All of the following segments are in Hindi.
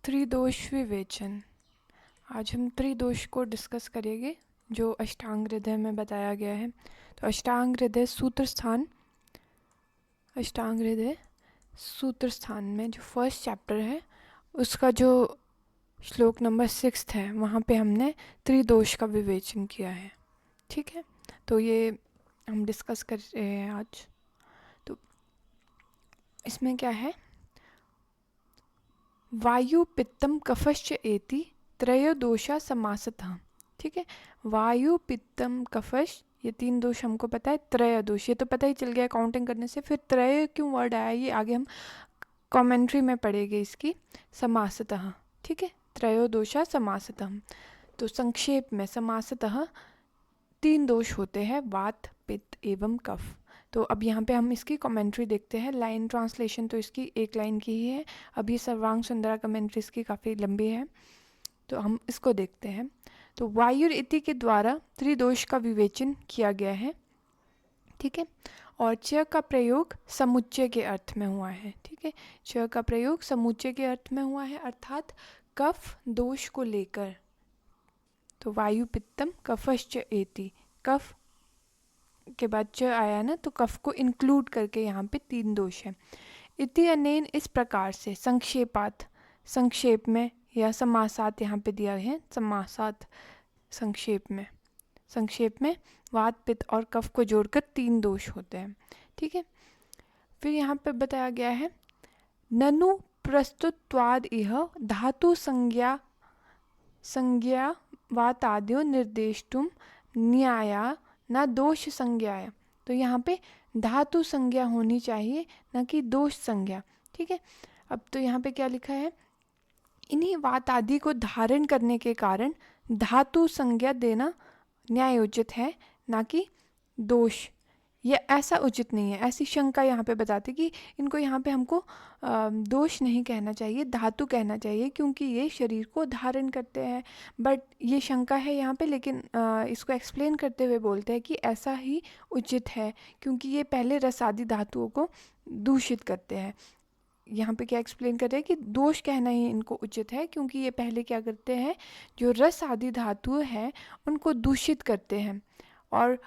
त्रिदोष विवेचन। आज हम त्रिदोष को डिस्कस करेंगे जो अष्टांग हृदय में बताया गया है। तो अष्टांग हृदय सूत्र स्थान में जो फर्स्ट चैप्टर है उसका जो श्लोक नंबर 6 है वहाँ पे हमने त्रिदोष का विवेचन किया है। ठीक है, तो ये हम डिस्कस कर रहे हैं आज। तो इसमें क्या है, वायु पित्तम कफश्च एति त्रयोदोषा समासतः। ठीक है, वायु पित्तम कफश, ये 3 दोष हमको पता है। त्रयोदोष ये तो पता ही चल गया काउंटिंग करने से। फिर त्रय क्यों वर्ड आया ये आगे हम कमेंट्री में पढ़ेंगे इसकी। समासतः, ठीक है, त्रयोदोषा समासतः। तो संक्षेप में समासतः 3 दोष होते हैं, वात पित्त एवं कफ। तो अब यहाँ पे हम इसकी कमेंट्री देखते हैं। लाइन ट्रांसलेशन तो इसकी एक लाइन की ही है। अब ये सर्वांग सुंदरा कमेंट्री इसकी काफ़ी लंबी है, तो हम इसको देखते हैं। तो वायुर इति के द्वारा त्रिदोष का विवेचन किया गया है। ठीक है, और च का प्रयोग समुच्चय के अर्थ में हुआ है। ठीक है, च का प्रयोग समुच्चय के अर्थ में हुआ है, अर्थात कफ दोष को लेकर। तो वायु पित्तम कफश्च एति, कफ के बाद च आया ना, तो कफ को इंक्लूड करके यहाँ पे 3 दोष है। इति अनेन, इस प्रकार से, संक्षेपात, संक्षेप में, या समासात यहाँ पे दिया है, समासात संक्षेप में वात पित्त और कफ को जोड़कर 3 दोष होते हैं। ठीक है, फिर यहाँ पे बताया गया है, ननु प्रस्तुत्वाद इह धातु संज्ञा वाताद्यो निर्देष्टुम न्याया न दोष संज्ञाया। तो यहाँ पे धातु संज्ञा होनी चाहिए, न कि दोष संज्ञा। ठीक है, अब तो यहाँ पे क्या लिखा है, इन्हीं वात आदि को धारण करने के कारण धातु संज्ञा देना न्यायोचित है, ना कि दोष। ये ऐसा उचित नहीं है, ऐसी शंका यहाँ पे बताते कि इनको यहाँ पे हमको दोष नहीं कहना चाहिए, धातु कहना चाहिए, क्योंकि ये शरीर को धारण करते हैं। बट ये शंका है यहाँ पे, लेकिन इसको एक्सप्लेन करते हुए बोलते हैं कि ऐसा ही उचित है, क्योंकि ये पहले रसादि धातुओं को दूषित करते हैं। यहाँ पे क्या एक्सप्लेन कर रहे हैं कि दोष कहना ही इनको उचित है, क्योंकि ये पहले क्या करते हैं, जो रस आदि धातु है उनको दूषित करते हैं और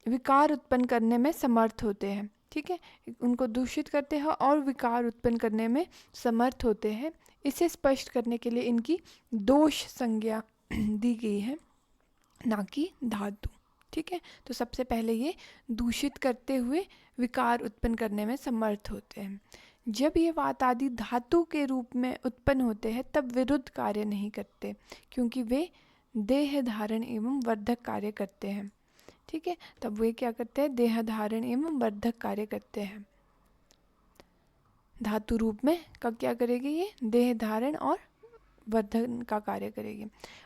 विकार उत्पन्न करने में समर्थ होते हैं। ठीक है, उनको दूषित करते हैं और विकार उत्पन्न करने में समर्थ होते हैं। इसे स्पष्ट करने के लिए इनकी दोष संज्ञा दी गई है, ना कि धातु। ठीक है, तो सबसे पहले ये दूषित करते हुए विकार उत्पन्न करने में समर्थ होते हैं। जब ये वात आदि धातु के रूप में उत्पन्न होते हैं तब विरुद्ध कार्य नहीं करते, क्योंकि वे देह धारण एवं वर्धक कार्य करते हैं। ठीक है, तब वे क्या करते हैं, देह धारण एवं वर्धक कार्य करते हैं। धातु रूप में कब क्या करेगी, ये देह धारण और वर्धन का कार्य करेगी।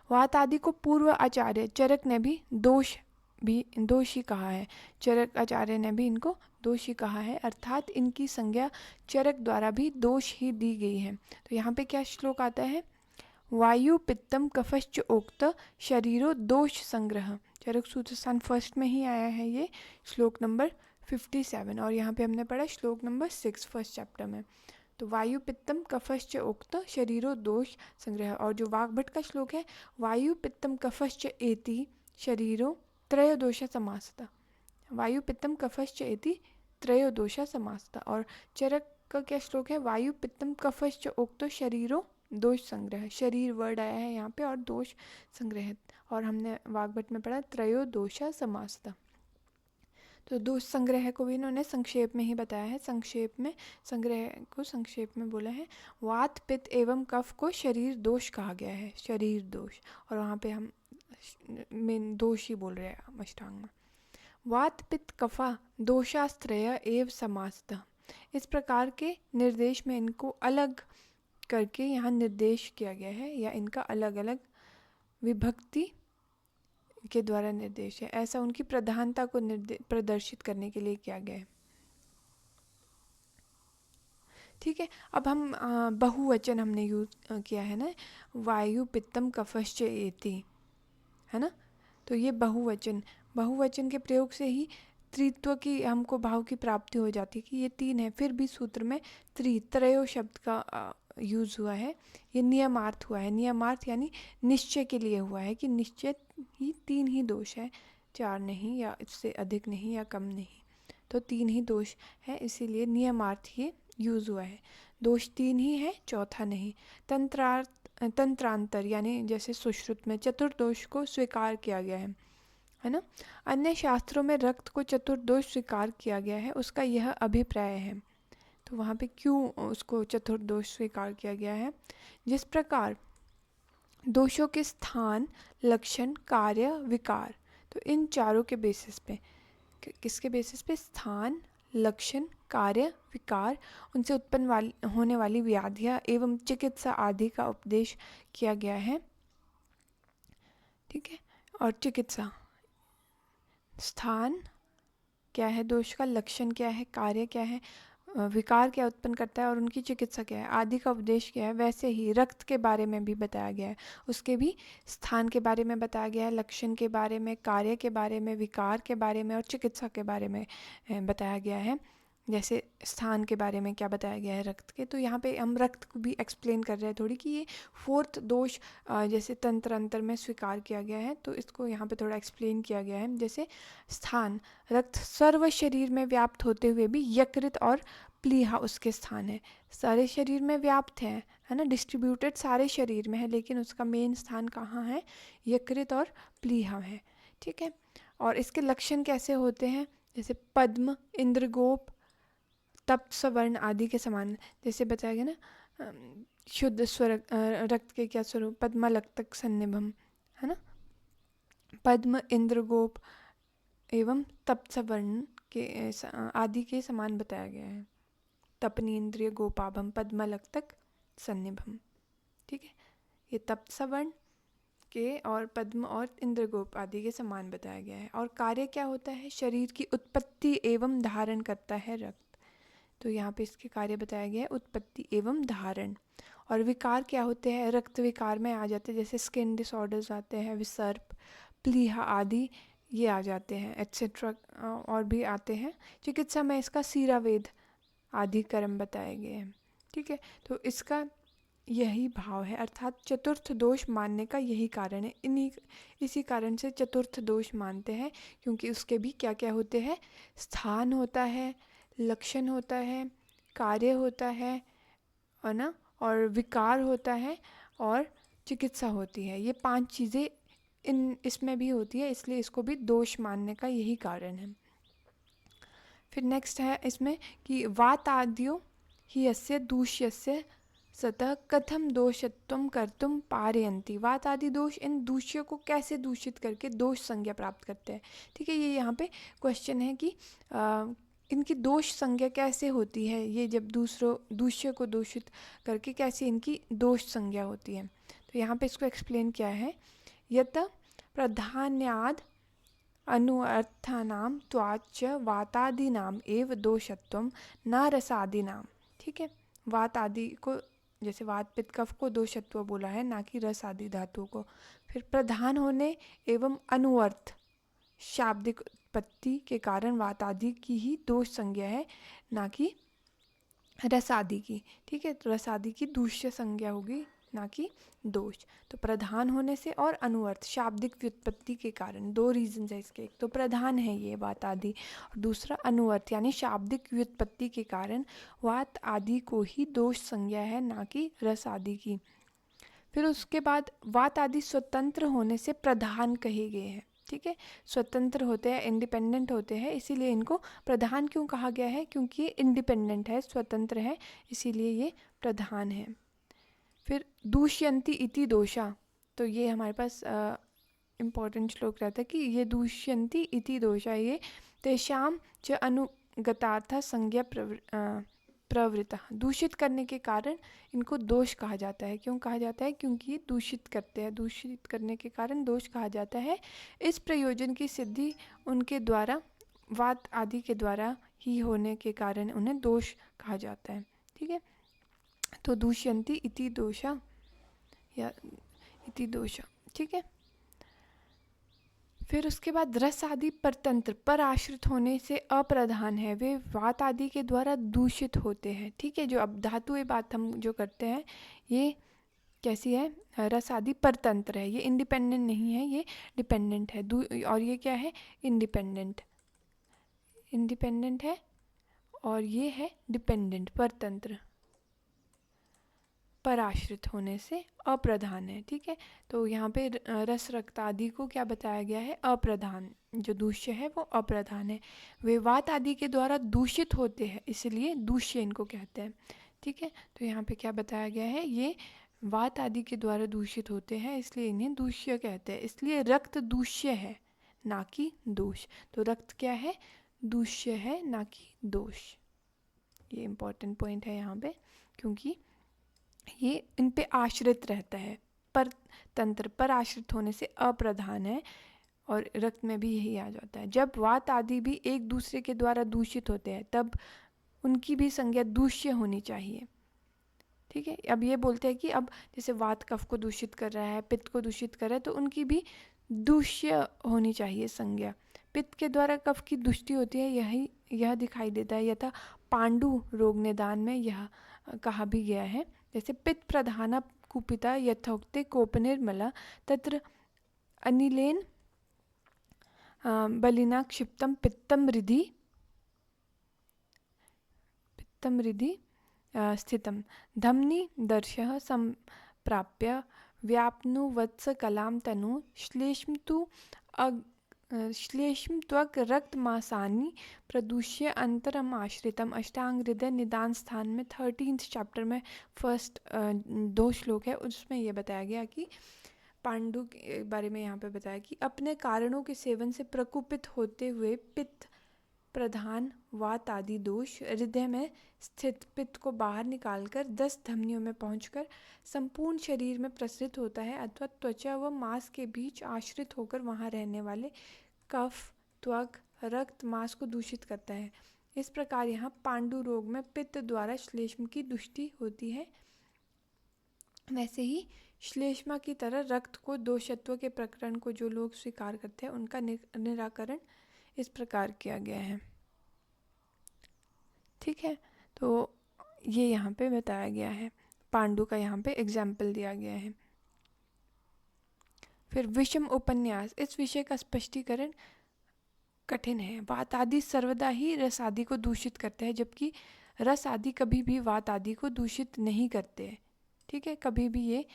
वात आदि को पूर्व आचार्य चरक ने भी दोषी कहा है। चरक आचार्य ने भी इनको दोषी कहा है, अर्थात इनकी संज्ञा चरक द्वारा भी दोष ही दी गई है। तो यहाँ पे क्या श्लोक आता है, वायु पित्तम कफश्च ओक्त शरीरो दोष संग्रह। चरक सूत्र स्थान फर्स्ट में ही आया है ये, श्लोक नंबर 57। और यहाँ पे हमने पढ़ा श्लोक नंबर 6 फर्स्ट चैप्टर में। तो वायु पित्तम कफश्च उक्त शरीरो दोष संग्रह। और जो वाग्भट का श्लोक है, वायु पित्तम कफश्च एति शरीरो त्रयोदोषा समासता। वायु पित्तम कफश्च एति त्रयोदोषा समासता। और चरक का क्या श्लोक है, वायु पित्तम कफश्च उक्त शरीरो दोष संग्रह। शरीर वर्ड आया है यहाँ पे और दोष संग्रहित। और हमने वाग्भट में पढ़ा त्रयोदोषा समासता। तो दोष संग्रह को भी इन्होंने संक्षेप में ही बताया है। संग्रह को संक्षेप में बोला है, वात पित्त एवं कफ को शरीर दोष कहा गया है, शरीर दोष। और वहाँ पे हम मेन दोष ही बोल रहे हैं अष्टांग में। वात पित्त कफा दोषास्त्रय एव समासतः। इस प्रकार के निर्देश में इनको अलग करके यहाँ निर्देश किया गया है, या इनका अलग अलग विभक्ति के द्वारा निर्देश है। ऐसा उनकी प्रधानता को प्रदर्शित करने के लिए किया गया है। ठीक है, अब हम बहुवचन हमने यूज किया है ना, वायु पित्तम कफश्च एति, है ना। तो ये बहुवचन के प्रयोग से ही त्रित्व की हमको भाव की प्राप्ति हो जाती है कि ये 3 है। फिर भी सूत्र में त्रयो शब्द का यूज़ हुआ है, ये नियमार्थ हुआ है। नियमार्थ यानी निश्चय के लिए हुआ है कि निश्चय ही 3 ही दोष है, 4 नहीं या इससे अधिक नहीं या कम नहीं, तो 3 ही दोष है, इसीलिए नियमार्थ ये यूज़ हुआ है। दोष 3 ही है, चौथा नहीं। तंत्रांतर यानी जैसे सुश्रुत में चतुर्दोष को स्वीकार किया गया है ना। अन्य शास्त्रों में रक्त को चतुर्दोष स्वीकार किया गया है, उसका यह अभिप्राय है। तो वहाँ पे क्यों उसको चतुर्दोष स्वीकार किया गया है? जिस प्रकार दोषों के स्थान, लक्षण, कार्य, विकार, तो इन चारों के बेसिस पे, किसके बेसिस पे? स्थान, लक्षण, कार्य, विकार, उनसे उत्पन्न होने वाली व्याधियाँ एवं चिकित्सा आदि का उपदेश किया गया है। ठीक है, और चिकित्सा, स्थान क्या है दोष का, लक्षण क्या है, कार्य क्या है, विकार क्या उत्पन्न करता है और उनकी चिकित्सा क्या है, आदि का उपदेश क्या है। वैसे ही रक्त के बारे में भी बताया गया है, उसके भी स्थान के बारे में बताया गया है, लक्षण के बारे में, कार्य के बारे में, विकार के बारे में और चिकित्सा के बारे में बताया गया है। जैसे स्थान के बारे में क्या बताया गया है रक्त के, तो यहाँ पे हम रक्त को भी एक्सप्लेन कर रहे हैं थोड़ी कि ये 4th दोष जैसे तंत्र अंतर में स्वीकार किया गया है, तो इसको यहाँ पे थोड़ा एक्सप्लेन किया गया है। जैसे स्थान, रक्त सर्व शरीर में व्याप्त होते हुए भी यकृत और प्लीहा उसके स्थान है। सारे शरीर में व्याप्त है ना, डिस्ट्रीब्यूटेड सारे शरीर में है, लेकिन उसका मेन स्थान कहाँ है? यकृत और प्लीहा है। ठीक है, और इसके लक्षण कैसे होते हैं? जैसे पद्म, इंद्रगोप, तप्त स्वर्ण आदि के समान, जैसे बताया गया ना, शुद्ध स्वर रक्त के क्या स्वरूप? पद्मालक्तक सन्निभम, है ना। पद्म, इंद्रगोप एवं तप्त स्वर्ण के आदि के समान बताया गया है। तपनींद्रिय गोपाभम पद्मालक्तक सन्निभम। ठीक है, ये तप्त स्वर्ण के और पद्म और इंद्रगोप आदि के समान बताया गया है। और कार्य क्या होता है? शरीर की उत्पत्ति एवं धारण करता है रक्त, तो यहाँ पे इसके कार्य बताया गया है, उत्पत्ति एवं धारण। और विकार क्या होते हैं? रक्त विकार में आ जाते हैं, जैसे स्किन डिसऑर्डर्स आते हैं, विसर्प, प्लीहा आदि ये आ जाते हैं, एट्सेट्रा और भी आते हैं। चिकित्सा में इसका सीरावेद आदि कर्म बताए गए हैं। ठीक है, तो इसका यही भाव है, अर्थात चतुर्थ दोष मानने का यही कारण है। इसी कारण से चतुर्थ दोष मानते हैं, क्योंकि उसके भी क्या क्या होते हैं? स्थान होता है, लक्षण होता है, कार्य होता है ना, और विकार होता है और चिकित्सा होती है। ये 5 चीज़ें इसमें भी होती है, इसलिए इसको भी दोष मानने का यही कारण है। फिर नेक्स्ट है इसमें कि वाताद्यो ही यस्य दूष्यस्य सतः कथम दोषत्वं कर्तुम पारयन्ति। वात आदि दोष इन दूष्यों को कैसे दूषित करके दोष संज्ञा प्राप्त करते हैं। ठीक है, ये यहाँ पे क्वेश्चन है कि इनकी दोष संज्ञा कैसे होती है, ये जब दूष्य को दूषित करके कैसे इनकी दोष संज्ञा होती है। तो यहाँ पे इसको एक्सप्लेन किया है, यत प्रधान्याद अनुअर्थानाम त्वाच वातादीनाम एव दोषत्वम न रसादीनाम। ठीक है, वात आदि को, जैसे वात पित्त कफ को दोषत्व बोला है, ना कि रस आदि धातु को। फिर प्रधान होने एवं अनुअर्थ शाब्दिक उत्पत्ति के कारण वात आदि की ही दोष संज्ञा है, ना कि रस आदि की। ठीक है, तो रस आदि की दूष्य संज्ञा होगी, ना कि दोष। तो प्रधान होने से और अनुअर्थ शाब्दिक व्युत्पत्ति के कारण, 2 रीजन है इसके। एक तो प्रधान है ये वात आदि, और दूसरा अनुअर्थ यानी शाब्दिक व्युत्पत्ति के कारण वात आदि को ही दोष संज्ञा है, ना कि रस आदि की। फिर उसके बाद वात आदि स्वतंत्र होने से प्रधान कहे गए हैं। ठीक है, स्वतंत्र होते हैं, इंडिपेंडेंट होते हैं, इसीलिए इनको प्रधान क्यों कहा गया है? क्योंकि ये इंडिपेंडेंट है, स्वतंत्र है, इसीलिए ये प्रधान है। फिर दूष्यंती इति दोषा, तो ये हमारे पास इम्पोर्टेंट श्लोक रहता है कि ये दूष्यंती इति दोषा, ये तेषाम च अनुगतार्थ संज्ञा प्रवृत्ता, दूषित करने के कारण इनको दोष कहा जाता है। क्यों कहा जाता है? क्योंकि ये दूषित करते हैं, दूषित करने के कारण दोष कहा जाता है। इस प्रयोजन की सिद्धि उनके द्वारा, वात आदि के द्वारा ही होने के कारण उन्हें दोष कहा जाता है। ठीक है, तो दूष्यंती इति दोषा या इति दोषा। ठीक है, फिर उसके बाद रस आदि परतंत्र पर आश्रित होने से अप्रधान है, वे वात आदि के द्वारा दूषित होते हैं। ठीक है, जो अब धातु ये बात हम जो करते हैं ये कैसी है, रस आदि परतंत्र है, ये इंडिपेंडेंट नहीं है, ये डिपेंडेंट है। और ये क्या है, इंडिपेंडेंट, इंडिपेंडेंट है, और ये है डिपेंडेंट, परतंत्र, पराश्रित होने से अप्रधान है। ठीक है, तो यहाँ पे रस रक्त आदि को क्या बताया गया है, अप्रधान, जो दूष्य है वो अप्रधान है। वे वात आदि के द्वारा दूषित होते हैं, इसलिए दूष्य इनको कहते हैं। ठीक है, तो यहाँ पे क्या बताया गया है, ये वात आदि के द्वारा दूषित होते हैं इसलिए इन्हें दूष्य कहते हैं। इसलिए रक्त दूष्य है ना कि दोष। तो रक्त क्या है, दूष्य है ना कि दोष। ये इम्पोर्टेंट पॉइंट है यहाँ पे, क्योंकि ये इन पे आश्रित रहता है। पर तंत्र पर आश्रित होने से अप्रधान है, और रक्त में भी यही आ जाता है। जब वात आदि भी एक दूसरे के द्वारा दूषित होते हैं तब उनकी भी संज्ञा दूष्य होनी चाहिए। ठीक है, अब ये बोलते हैं कि अब जैसे वात कफ को दूषित कर रहा है, पित्त को दूषित कर रहा है, तो उनकी भी दूष्य होनी चाहिए संज्ञा। पित्त के द्वारा कफ की दुष्टि होती है, यह दिखाई देता है। यथा पांडु रोग निदान में यह कहा भी गया है, जैसे पित्त प्रधाना कुपिता यथोक्ते कोपनिर्मला तत्र अनिलेन बलिना क्षिप्तम पित्तम हृदि स्थितम धमनी दर्शः संप्राप्य व्याप्नुवत्स कलां तनु श्लेष्म त्वक रक्तमासानि प्रदूष्य अंतरम आश्रितम। अष्टांग हृदय निदान स्थान में 13th चैप्टर में फर्स्ट 2 श्लोक है, उसमें यह बताया गया कि पांडु के बारे में यहाँ पे बताया कि अपने कारणों के सेवन से प्रकुपित होते हुए पित्त प्रधान वात आदि दोष हृदय में स्थित पित्त को बाहर निकालकर 10 धमनियों में पहुंचकर संपूर्ण शरीर में प्रसरित होता है, अथवा त्वचा व मांस के बीच आश्रित होकर वहां रहने वाले कफ, त्वक, रक्त, मांस को दूषित करता है। इस प्रकार यहाँ पांडु रोग में पित्त द्वारा श्लेष्म की दुष्टि होती है। वैसे ही श्लेष्मा की तरह रक्त को दोषत्व के प्रकरण को जो लोग स्वीकार करते हैं उनका निराकरण इस प्रकार किया गया है। ठीक है, तो ये यहाँ पे बताया गया है, पांडु का यहाँ पे एग्जाम्पल दिया गया है। फिर विषम उपन्यास, इस विषय का स्पष्टीकरण कठिन है। वात आदि सर्वदा ही रस आदि को दूषित करते हैं, जबकि रस आदि कभी भी वात आदि को दूषित नहीं करते। ठीक है, कभी भी ये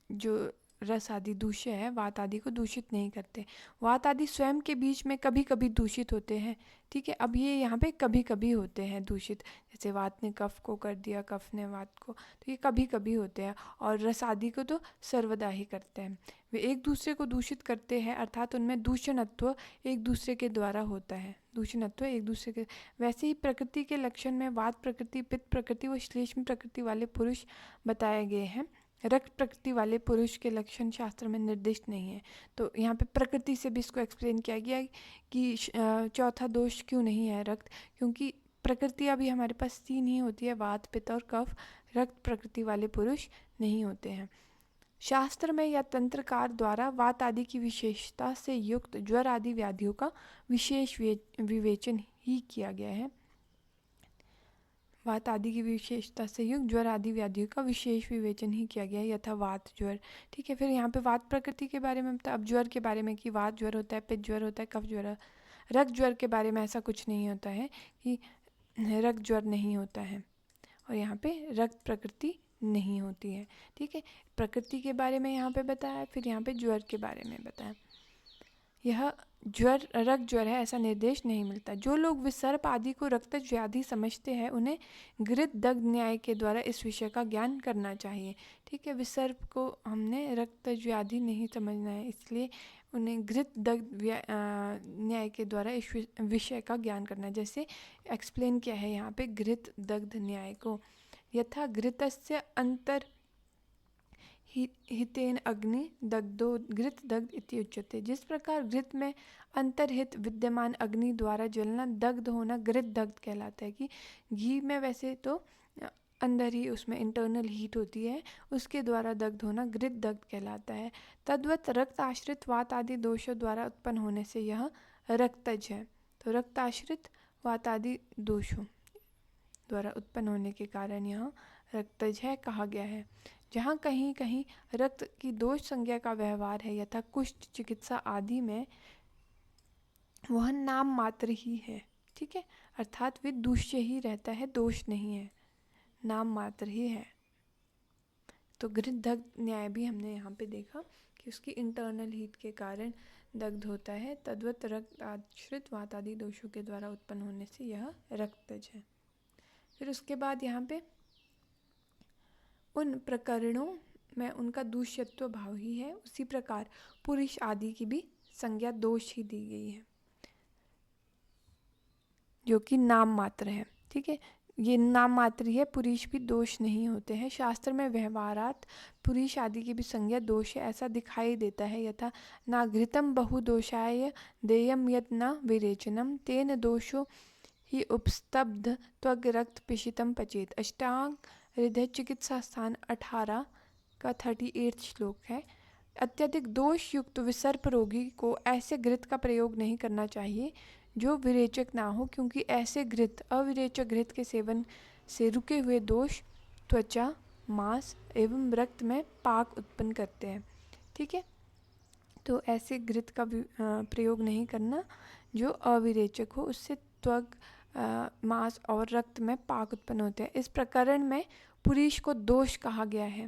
जो रस आदि दूष्य है वात आदि को दूषित नहीं करते। वात आदि स्वयं के बीच में कभी कभी दूषित होते हैं। ठीक है, अब ये यहाँ पे कभी कभी होते हैं दूषित, जैसे वात ने कफ को कर दिया, कफ ने वात को, तो ये कभी कभी होते हैं। और रस आदि को तो सर्वदा ही करते हैं। वे एक दूसरे को दूषित करते हैं, अर्थात उनमें दूषणत्व एक दूसरे के द्वारा होता है। दूषणत्व एक दूसरे के, वैसे ही प्रकृति के लक्षण में वात प्रकृति, पित्त प्रकृति व श्लेष्म प्रकृति वाले पुरुष बताए गए हैं। रक्त प्रकृति वाले पुरुष के लक्षण शास्त्र में निर्दिष्ट नहीं है। तो यहाँ पे प्रकृति से भी इसको एक्सप्लेन किया गया कि चौथा दोष क्यों नहीं है रक्त, क्योंकि प्रकृति अभी हमारे पास 3 ही होती है, वात, पित्त और कफ। रक्त प्रकृति वाले पुरुष नहीं होते हैं। शास्त्र में या तंत्रकार द्वारा वात आदि की विशेषता से युक्त ज्वर आदि व्याधियों का विशेष विवेचन ही किया गया है। वात आदि की विशेषता से युक्त ज्वर आदि व्याधियों का विशेष विवेचन ही किया गया है, यथा वात ज्वर। ठीक है, फिर यहाँ पे वात प्रकृति के बारे में, अब ज्वर के बारे में कि वात ज्वर होता है, पित्त ज्वर होता है, कफ ज्वर। रक्त ज्वर के बारे में ऐसा कुछ नहीं होता है कि रक्त ज्वर नहीं होता है, और यहाँ पे रक्त प्रकृति नहीं होती है। ठीक है, प्रकृति के बारे में यहाँ पे बताया, फिर यहाँ पे ज्वर के बारे में बताया। यह ज्वर रक्त ज्वर है ऐसा निर्देश नहीं मिलता। जो लोग विसर्प आदि को रक्त व्याधि समझते हैं उन्हें घृत दग्ध न्याय के द्वारा इस विषय का ज्ञान करना चाहिए। ठीक है, विसर्प को हमने रक्त व्याधि नहीं समझना है, इसलिए उन्हें घृत दग्ध न्याय के द्वारा इस विषय का ज्ञान करना है। जैसे एक्सप्लेन किया है यहाँ पे घृत दग्ध न्याय को, यथा घृतस्य अंतर हितेन अग्नि दग्धो घृत दग्ध इति उच्यते। जिस प्रकार घृत में अंतर्हित विद्यमान अग्नि द्वारा जलना दग्ध होना घृत दग्ध कहलाता है। कि घी में वैसे तो अंदर ही उसमें इंटरनल हीट होती है, उसके द्वारा दग्ध होना घृत दग्ध कहलाता है। तद्वत रक्त आश्रित वात आदि दोषों द्वारा उत्पन्न होने से यह रक्तज है। तो रक्त आश्रित वात आदि दोषों द्वारा उत्पन्न होने के कारण यह रक्तज है कहा गया है। जहाँ कहीं कहीं रक्त की दोष संज्ञा का व्यवहार है, यथा कुष्ठ चिकित्सा आदि में, वह नाम मात्र ही है। ठीक है, अर्थात वे दूष्य ही रहता है, दोष नहीं है, नाम मात्र ही है। तो घृत दग्ध न्याय भी हमने यहाँ पे देखा कि उसकी इंटरनल हीट के कारण दग्ध होता है। तद्वत रक्त आश्रित वात आदि दोषों के द्वारा उत्पन्न होने से यह रक्तज है। फिर उसके बाद यहाँ पे उन प्रकरणों में उनका दूष्यत्व भाव ही है, उसी प्रकार पुरुष आदि की भी संज्ञा दोष ही दी गई है, जो कि नाम मात्र है। ठीक है, ये नाम मात्र ही है, पुरुष भी दोष नहीं होते हैं। शास्त्र में व्यवहारात पुरुष आदि की भी संज्ञा दोष है ऐसा दिखाई देता है। यथा ना घृतम बहुदोषाय देयम यत् न विरेचनम तेन दोषो ही उपस्तब्ध त्वग रक्त पिशितम पचेत। अष्टांग हृदय चिकित्सा स्थान 18 का 38 श्लोक है। अत्यधिक दोष युक्त विसर्प रोगी को ऐसे घृत का प्रयोग नहीं करना चाहिए जो विरेचक ना हो, क्योंकि ऐसे घृत अविरेचक घृत के सेवन से रुके हुए दोष त्वचा, मांस एवं रक्त में पाक उत्पन्न करते हैं। ठीक है, तो ऐसे घृत का प्रयोग नहीं करना जो अविरेचक हो, उससे त्वग, मांस और रक्त में पाक उत्पन्न होते हैं। इस प्रकरण में पुरुष को दोष कहा गया है।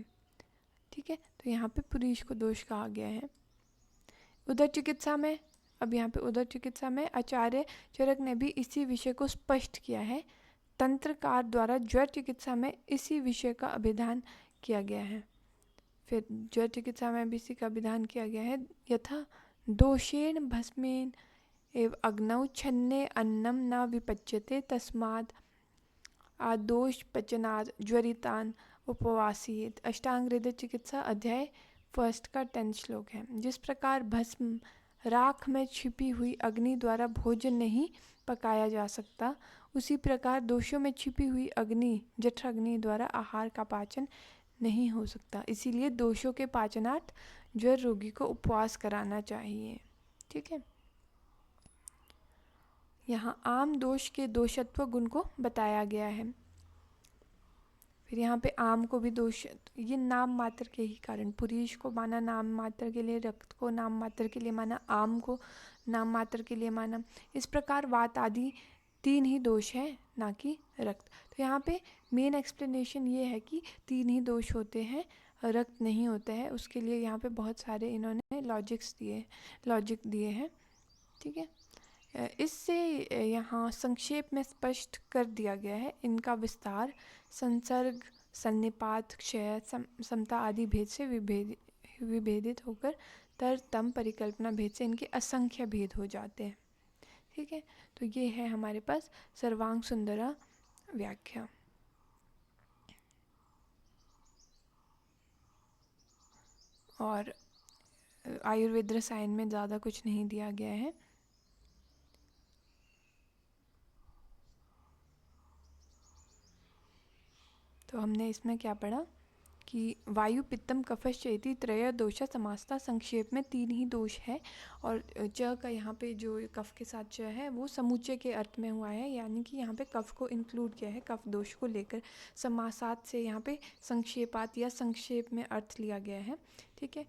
ठीक है, तो यहाँ पे पुरुष को दोष कहा गया है। उदर चिकित्सा में, अब यहाँ पे उदर चिकित्सा में आचार्य चरक ने भी इसी विषय को स्पष्ट किया है। तंत्रकार द्वारा ज्वर चिकित्सा में इसी विषय का अभिधान किया गया है। फिर ज्वर चिकित्सा में भी इसी का अभिधान किया गया है। यथा दोषेण भस्मेन एव अग्नौ छन्ने अन्नम न विपच्यते तस्माद् आदोष पचनाद ज्वरितान उपवासित। अष्टांग हृदय चिकित्सा अध्याय 1 का 10 श्लोक है। जिस प्रकार भस्म राख में छिपी हुई अग्नि द्वारा भोजन नहीं पकाया जा सकता, उसी प्रकार दोषों में छिपी हुई अग्नि जठराग्नि द्वारा आहार का पाचन नहीं हो सकता। इसीलिए दोषों के पाचनार्थ ज्वर रोगी को उपवास कराना चाहिए। ठीक है, यहाँ आम दोष के दोषत्व गुण को बताया गया है। फिर यहाँ पे आम को भी दोष, ये नाम मात्र के ही कारण, पुरुष को माना नाम मात्र के लिए, रक्त को नाम मात्र के लिए माना, आम को नाम मात्र के लिए माना। इस प्रकार वात आदि 3 ही दोष है, ना कि रक्त। तो यहाँ पे मेन एक्सप्लेनेशन ये है कि 3 ही दोष होते हैं, रक्त नहीं होते हैं। उसके लिए यहाँ पे बहुत सारे इन्होंने लॉजिक दिए हैं। ठीक है, इससे यहाँ संक्षेप में स्पष्ट कर दिया गया है। इनका विस्तार संसर्ग, सन्निपात, क्षय, समता आदि भेद से विभेदित होकर तरतम परिकल्पना भेद से इनके असंख्य भेद हो जाते हैं। ठीक है, तो ये है हमारे पास सर्वांग सुंदरा व्याख्या। और आयुर्वेद रसायन में ज़्यादा कुछ नहीं दिया गया है। तो हमने इसमें क्या पढ़ा कि वायु पित्तम कफश्चेति त्रय दोषा समासता। संक्षेप में 3 ही दोष है, और च का यहाँ पे जो कफ के साथ च है वो समुच्चय के अर्थ में हुआ है, यानी कि यहाँ पे कफ को इंक्लूड किया है, कफ दोष को लेकर। समासात से यहाँ पे संक्षेपात या संक्षेप में अर्थ लिया गया है। ठीक है,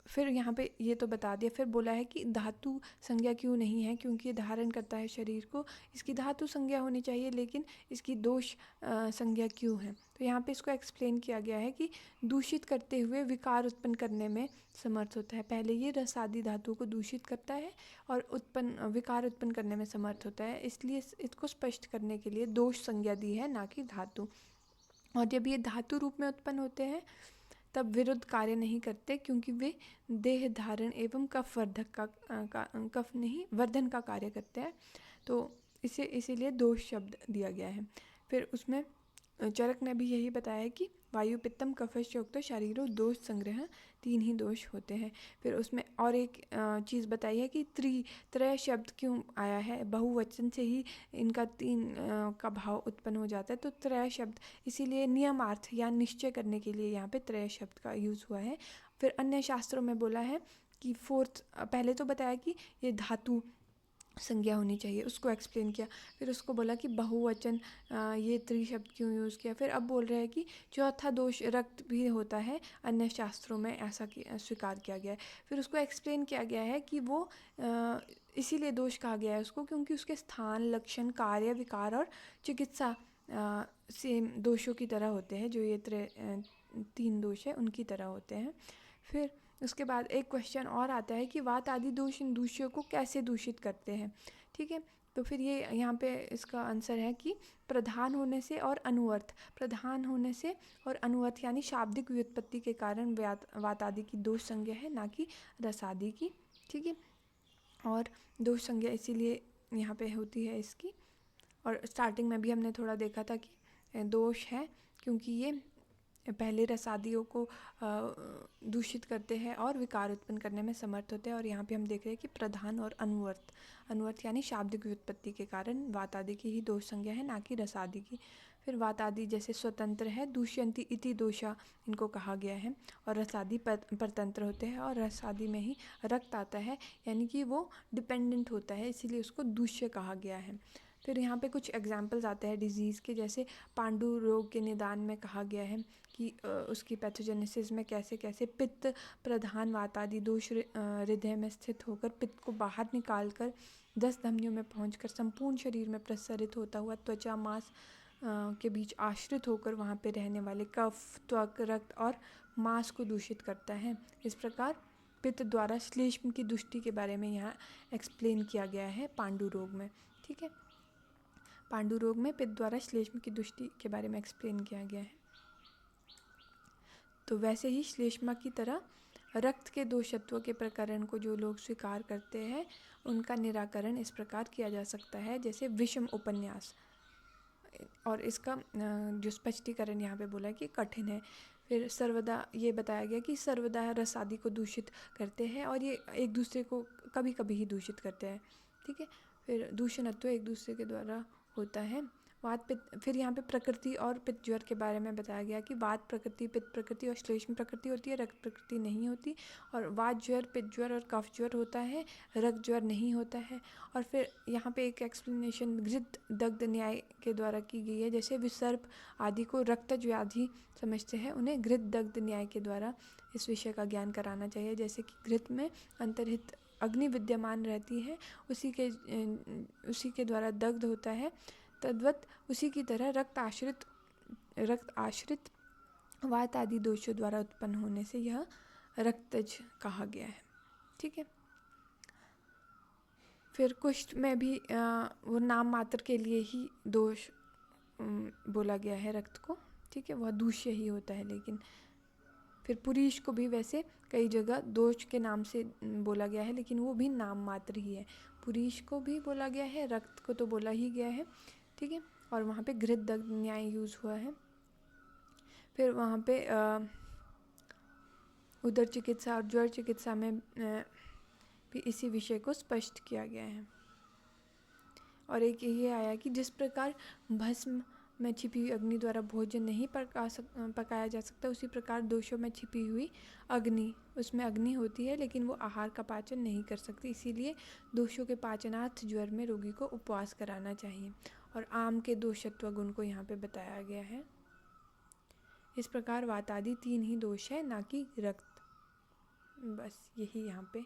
फिर यहाँ पे ये तो बता दिया। फिर बोला है कि धातु संज्ञा क्यों नहीं है, क्योंकि ये धारण करता है शरीर को, इसकी धातु संज्ञा होनी चाहिए, लेकिन इसकी दोष संज्ञा क्यों है। तो यहाँ पे इसको एक्सप्लेन किया गया है कि दूषित करते हुए विकार उत्पन्न करने में समर्थ होता है। पहले ये रस आदि धातु को दूषित करता है और विकार उत्पन्न करने में समर्थ होता है, इसलिए इसको स्पष्ट करने के लिए दोष संज्ञा दी है, ना कि धातु। और जब ये धातु रूप में उत्पन्न होते हैं तब विरुद्ध कार्य नहीं करते, क्योंकि वे देह धारण एवं कफ वर्धन का कार्य करते हैं। तो इसीलिए दोष शब्द दिया गया है। फिर उसमें चरक ने भी यही बताया कि वायु पित्तम कफशोक्त शरीरो दोष संग्रह 3 ही दोष होते हैं। फिर उसमें और एक चीज़ बताई है कि त्रय शब्द क्यों आया है, बहुवचन से ही इनका 3 का भाव उत्पन्न हो जाता है, तो त्रय शब्द इसीलिए नियमार्थ या निश्चय करने के लिए यहाँ पे त्रय शब्द का यूज़ हुआ है। फिर अन्य शास्त्रों में बोला है कि पहले तो बताया कि ये धातु संज्ञा होनी चाहिए, उसको एक्सप्लेन किया। फिर उसको बोला कि बहुवचन ये त्रिशब्द क्यों यूज़ किया। फिर अब बोल रहे हैं कि चौथा दोष रक्त भी होता है, अन्य शास्त्रों में ऐसा स्वीकार किया गया है। फिर उसको एक्सप्लेन किया गया है कि वो इसीलिए दोष कहा गया है उसको क्योंकि उसके स्थान, लक्षण, कार्य, विकार और चिकित्सा सेम दोषों की तरह होते हैं, जो ये 3 दोष है उनकी तरह होते हैं। फिर उसके बाद एक क्वेश्चन और आता है कि वात आदि दोष इन दूषियों को कैसे दूषित करते हैं। ठीक है, तो फिर ये यहाँ पे इसका आंसर है कि प्रधान होने से और अनुअर्थ, प्रधान होने से और अनुअर्थ यानी शाब्दिक व्युत्पत्ति के कारण वात आदि की दोष संज्ञा है, ना कि रस आदि की। ठीक है, और दोष संज्ञा इसीलिए यहाँ पे होती है इसकी। और स्टार्टिंग में भी हमने थोड़ा देखा था कि दोष है क्योंकि ये पहले रसादियों को दूषित करते हैं और विकार उत्पन्न करने में समर्थ होते हैं। और यहाँ पे हम देख रहे हैं कि प्रधान और अनुवर्त यानी शाब्दिक व्युत्पत्ति के कारण वात आदि की ही दोष संज्ञा है, ना कि रसादि की। फिर वात आदि जैसे स्वतंत्र है, दूष्यंती इति दोषा इनको कहा गया है, और रसादि परतंत्र होते हैं और रसादि में ही रक्त आता है, यानी कि वो डिपेंडेंट होता है, इसीलिए उसको दूष्य कहा गया है। फिर यहाँ पे कुछ एग्जाम्पल्स आते हैं डिजीज़ के, जैसे पांडु रोग के निदान में कहा गया है कि उसकी पैथोजेनेसिस में कैसे कैसे पित्त प्रधान वात आदि दोष हृदय में स्थित होकर पित्त को बाहर निकालकर 10 धमनियों में पहुंचकर संपूर्ण शरीर में प्रसारित होता हुआ त्वचा मांस के बीच आश्रित होकर वहाँ पे रहने वाले कफ, त्वक, रक्त और मांस को दूषित करता है। इस प्रकार पित्त द्वारा श्लेष्म की दुष्टि के बारे में यहाँ एक्सप्लेन किया गया है पांडु रोग में। ठीक है, पांडु रोग में पित्त द्वारा श्लेष्म की दुष्टि के बारे में एक्सप्लेन किया गया है। तो वैसे ही श्लेष्मा की तरह रक्त के दोषत्व के प्रकरण को जो लोग स्वीकार करते हैं उनका निराकरण इस प्रकार किया जा सकता है, जैसे विषम उपन्यास। और इसका जो स्पष्टीकरण यहाँ पे बोला है कि कठिन है। फिर सर्वदा ये बताया गया कि सर्वदा रस आदि को दूषित करते हैं और ये एक दूसरे को कभी कभी ही दूषित करते हैं। ठीक है, फिर दूषणत्व एक दूसरे के द्वारा होता है। वात पित्त, फिर यहाँ पे प्रकृति और पित्त ज्वर के बारे में बताया गया कि वात प्रकृति, पित्त प्रकृति और श्लेष्म प्रकृति होती है, रक्त प्रकृति नहीं होती। और वात ज्वर, पित्त ज्वर और कफ ज्वर होता है, रक्त ज्वर नहीं होता है। और फिर यहाँ पे एक एक्सप्लेनेशन घृत दग्ध न्याय के द्वारा की गई है, जैसे विसर्प आदि को रक्तज व्याधि समझते हैं, उन्हें घृत दग्ध न्याय के द्वारा इस विषय का ज्ञान कराना चाहिए। जैसे कि घृत में अंतर्हित अग्नि विद्यमान रहती है, उसी के द्वारा दग्ध होता है, तद्वत उसी की तरह रक्त आश्रित वात आदि दोषों द्वारा उत्पन्न होने से यह रक्तज कहा गया है। ठीक है, फिर कुष्ठ में भी वो नाम मात्र के लिए ही दोष बोला गया है रक्त को। ठीक है, वह दूष्य ही होता है। लेकिन फिर पुरीश को भी वैसे कई जगह दोष के नाम से बोला गया है, लेकिन वो भी नाम मात्र ही है। पुरीश को भी बोला गया है, रक्त को तो बोला ही गया है। ठीक है, और वहाँ पे घृत दग्ध न्याय यूज़ हुआ है। फिर वहाँ पे उदर चिकित्सा और ज्वर चिकित्सा में भी इसी विषय को स्पष्ट किया गया है। और एक ये आया कि जिस प्रकार भस्म में छिपी हुई अग्नि द्वारा भोजन नहीं पकाया जा सकता, उसी प्रकार दोषों में छिपी हुई अग्नि, उसमें अग्नि होती है लेकिन वो आहार का पाचन नहीं कर सकती, इसीलिए दोषों के पाचनार्थ ज्वर में रोगी को उपवास कराना चाहिए। और आम के दोषत्व गुण को यहाँ पे बताया गया है। इस प्रकार वात आदि 3 ही दोष है, ना कि रक्त। बस यही यहाँ पे